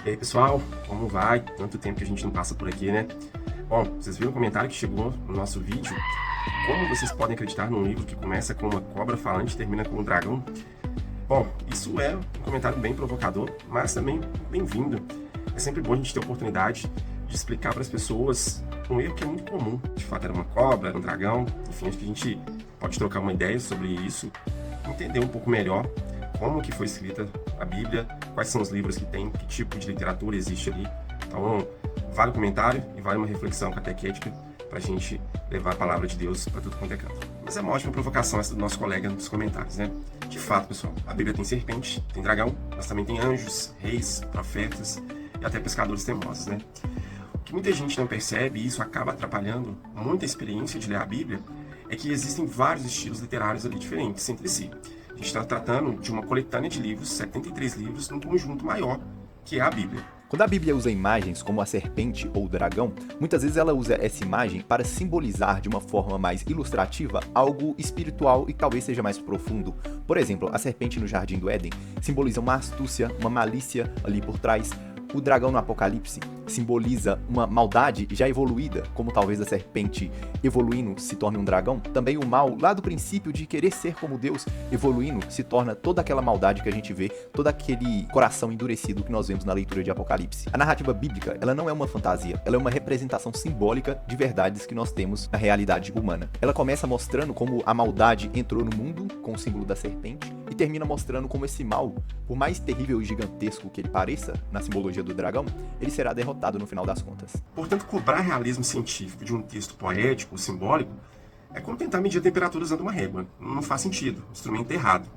E aí, pessoal, como vai? Tanto tempo que a gente não passa por aqui, né? Bom, vocês viram o comentário que chegou no nosso vídeo? Como vocês podem acreditar num livro que começa com uma cobra falante e termina com um dragão? Bom, isso é um comentário bem provocador, mas também bem-vindo. É sempre bom a gente ter a oportunidade de explicar para as pessoas um erro que é muito comum. De fato, era uma cobra, era um dragão, enfim, acho que a gente pode trocar uma ideia sobre isso, entender um pouco melhor como que foi escrita a Bíblia, quais são os livros que tem, que tipo de literatura existe ali. Então, vale o comentário e vale uma reflexão catequética para a gente levar a palavra de Deus para tudo quanto é canto. Mas é uma ótima provocação essa do nosso colega nos comentários, né? De fato, pessoal, a Bíblia tem serpente, tem dragão, mas também tem anjos, reis, profetas e até pescadores teimosos, né? O que muita gente não percebe, e isso acaba atrapalhando muita experiência de ler a Bíblia, é que existem vários estilos literários ali diferentes entre si. A gente está tratando de uma coletânea de livros, 73 livros, num conjunto maior, que é a Bíblia. Quando a Bíblia usa imagens como a serpente ou o dragão, muitas vezes ela usa essa imagem para simbolizar de uma forma mais ilustrativa algo espiritual e talvez seja mais profundo. Por exemplo, a serpente no Jardim do Éden simboliza uma astúcia, uma malícia ali por trás. O dragão no Apocalipse simboliza uma maldade já evoluída, como talvez a serpente evoluindo se torne um dragão. Também o mal, lá do princípio de querer ser como Deus, evoluindo, se torna toda aquela maldade que a gente vê, todo aquele coração endurecido que nós vemos na leitura de Apocalipse. A narrativa bíblica, ela não é uma fantasia, ela é uma representação simbólica de verdades que nós temos na realidade humana. Ela começa mostrando como a maldade entrou no mundo, com o símbolo da serpente, e termina mostrando como esse mal, por mais terrível e gigantesco que ele pareça, na simbologia do dragão, ele será derrotado no final das contas. Portanto, cobrar realismo científico de um texto poético ou simbólico é como tentar medir a temperatura usando uma régua. Não faz sentido, o instrumento é errado.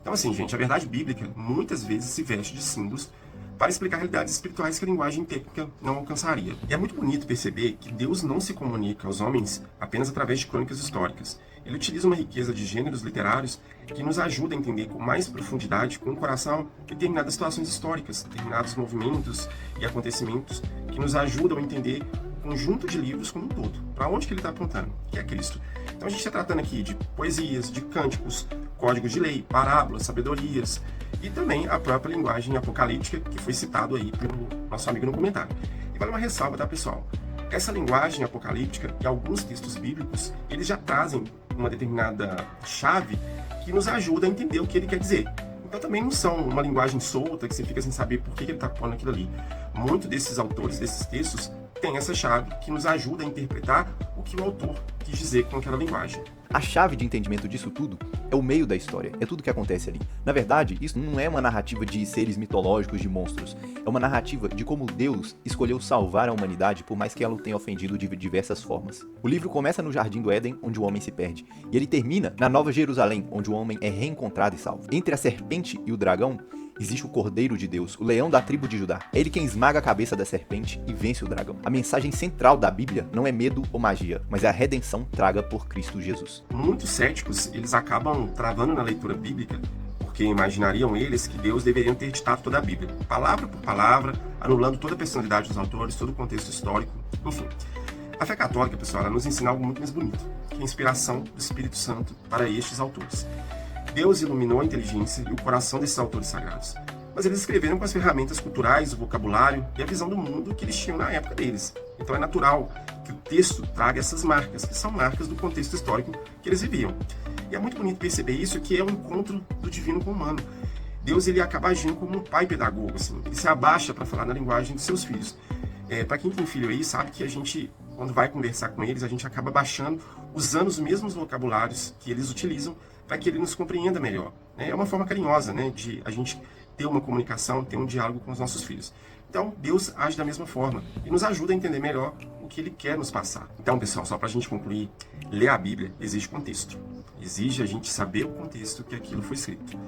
Então, assim, gente, a verdade bíblica muitas vezes se veste de símbolos para explicar realidades espirituais que a linguagem técnica não alcançaria. E é muito bonito perceber que Deus não se comunica aos homens apenas através de crônicas históricas. Ele utiliza uma riqueza de gêneros literários que nos ajuda a entender com mais profundidade, com o coração, determinadas situações históricas, determinados movimentos e acontecimentos que nos ajudam a entender o conjunto de livros como um todo. Para onde que ele está apontando? Que é Cristo. Então a gente está tratando aqui de poesias, de cânticos, códigos de lei, parábolas, sabedorias e também a própria linguagem apocalíptica que foi citado aí pelo nosso amigo no comentário. E vale uma ressalva, tá, pessoal? Essa linguagem apocalíptica e alguns textos bíblicos, eles já trazem uma determinada chave que nos ajuda a entender o que ele quer dizer. Então também não são uma linguagem solta que você fica sem saber por que ele está pondo aquilo ali. Muitos desses autores, desses textos, têm essa chave que nos ajuda a interpretar o que o autor quis dizer com aquela linguagem. A chave de entendimento disso tudo é o meio da história, é tudo que acontece ali. Na verdade, isso não é uma narrativa de seres mitológicos, de monstros. É uma narrativa de como Deus escolheu salvar a humanidade, por mais que ela o tenha ofendido de diversas formas. O livro começa no Jardim do Éden, onde o homem se perde, e ele termina na Nova Jerusalém, onde o homem é reencontrado e salvo. Entre a serpente e o dragão, existe o Cordeiro de Deus, o leão da tribo de Judá. É ele quem esmaga a cabeça da serpente e vence o dragão. A mensagem central da Bíblia não é medo ou magia, mas é a redenção traga por Cristo Jesus. Muitos céticos, eles acabam travando na leitura bíblica, porque imaginariam eles que Deus deveria ter ditado toda a Bíblia, palavra por palavra, anulando toda a personalidade dos autores, todo o contexto histórico, enfim. A fé católica, pessoal, ela nos ensina algo muito mais bonito, que é a inspiração do Espírito Santo para estes autores. Deus iluminou a inteligência e o coração desses autores sagrados, mas eles escreveram com as ferramentas culturais, o vocabulário e a visão do mundo que eles tinham na época deles. Então é natural que o texto traga essas marcas, que são marcas do contexto histórico que eles viviam. E é muito bonito perceber isso, que é o encontro do divino com o humano. Deus, ele acaba agindo como um pai pedagogo, assim. Ele se abaixa para falar na linguagem dos seus filhos. Para quem tem filho aí, sabe que a gente, quando vai conversar com eles, a gente acaba baixando, usando os mesmos vocabulários que eles utilizam para que ele nos compreenda melhor. É uma forma carinhosa, né, de a gente ter uma comunicação, ter um diálogo com os nossos filhos. Então, Deus age da mesma forma e nos ajuda a entender melhor o que Ele quer nos passar. Então, pessoal, só para a gente concluir, ler a Bíblia exige contexto. Exige a gente saber o contexto que aquilo foi escrito.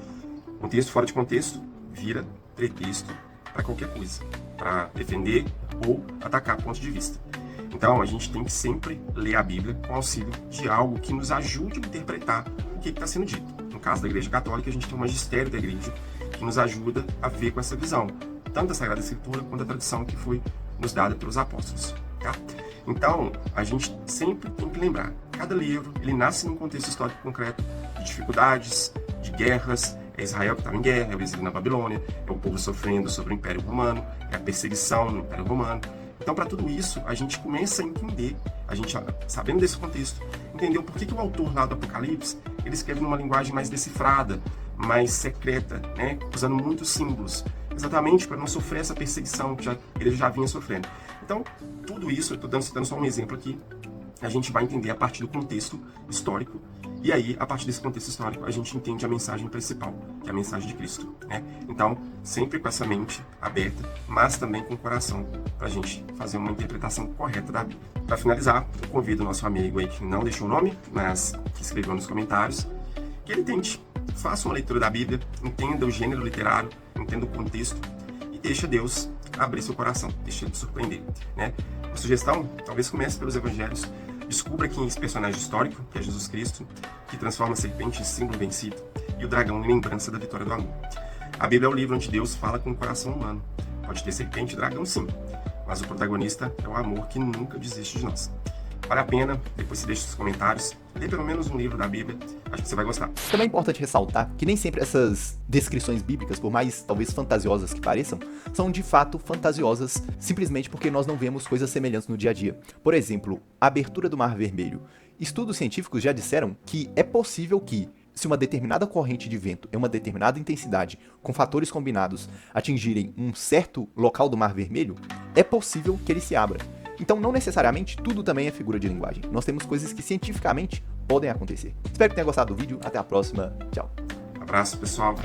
Um texto fora de contexto vira pretexto para qualquer coisa, para defender ou atacar pontos de vista. Então, a gente tem que sempre ler a Bíblia com auxílio de algo que nos ajude a interpretar o que está sendo dito. No caso da Igreja Católica, a gente tem o magistério da Igreja que nos ajuda a ver com essa visão, tanto a Sagrada Escritura quanto a tradição que foi nos dada pelos apóstolos. Tá? Então, a gente sempre tem que lembrar, cada livro ele nasce num contexto histórico concreto, de dificuldades, de guerras, É Israel que estava em guerra, é o exílio na Babilônia, é o povo sofrendo sobre o Império Romano, é a perseguição no Império Romano. Então, para tudo isso, a gente começa a entender, a gente, sabendo desse contexto, entendeu por que o autor lá do Apocalipse, ele escreve numa linguagem mais decifrada, mais secreta, né? Usando muitos símbolos, exatamente para não sofrer essa perseguição que ele já vinha sofrendo. Então, tudo isso, eu estou citando só um exemplo aqui, a gente vai entender a partir do contexto histórico, e aí, a partir desse contexto histórico, a gente entende a mensagem principal, que é a mensagem de Cristo, né? Então, sempre com essa mente aberta, mas também com o coração, para a gente fazer uma interpretação correta da Bíblia. Para finalizar, eu convido o nosso amigo aí que não deixou o nome, mas que escreveu nos comentários, que ele tente, faça uma leitura da Bíblia, entenda o gênero literário, entenda o contexto e deixa Deus abrir seu coração, deixa ele te surpreender, né? Uma sugestão, talvez comece pelos evangelhos. Descubra quem é esse personagem histórico, que é Jesus Cristo, que transforma a serpente em símbolo vencido e o dragão em lembrança da vitória do amor. A Bíblia é o livro onde Deus fala com o coração humano. Pode ter serpente e dragão, sim, mas o protagonista é o amor que nunca desiste de nós. Vale a pena, depois você deixa os comentários, lê pelo menos um livro da Bíblia, acho que você vai gostar. Também é importante ressaltar que nem sempre essas descrições bíblicas, por mais talvez fantasiosas que pareçam, são de fato fantasiosas simplesmente porque nós não vemos coisas semelhantes no dia a dia. Por exemplo, a abertura do Mar Vermelho. Estudos científicos já disseram que é possível que, se uma determinada corrente de vento em uma determinada intensidade, com fatores combinados, atingirem um certo local do Mar Vermelho, é possível que ele se abra. Então, não necessariamente tudo também é figura de linguagem. Nós temos coisas que cientificamente podem acontecer. Espero que tenha gostado do vídeo. Até a próxima. Tchau. Abraço, pessoal.